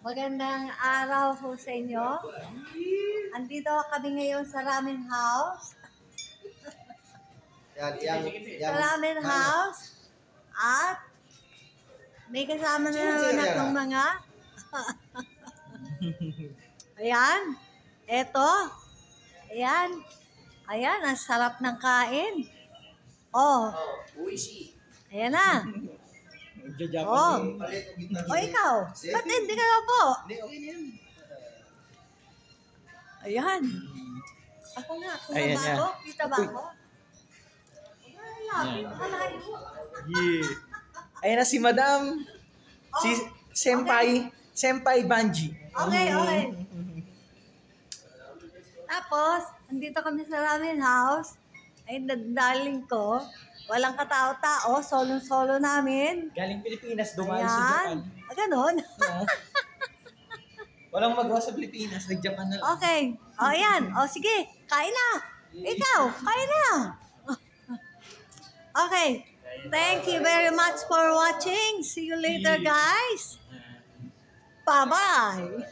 Magandang araw po sa inyo. Andito kami ngayon sa Ramen House. Sa Ramen House. At may kasama na naman akong mga... Ayan. Eto. Ayan. Ayan, ang sarap ng kain. Oh. Ayan na. Oh. O ikaw, ba't hindi ka na po? Ayan. Ako nga, kung Ayan ba yan. ako? Kita ba ako? Ayan. Ayan na si Madam. Si Senpai Banji. Okay, okay. Tapos, andito kami sa Ramen House. Ay, darling ko. Walang katao-tao. Solo-solo namin. Galing Pilipinas, dumayo sa Ayan. Japan. Ah, ganon? Walang magawa sa Pilipinas, nag-Japan na lang. Okay. O, ayan. O, sige. Kain na. Ikaw, kain na. Okay. Thank you very much for watching. See you later, guys. Bye-bye.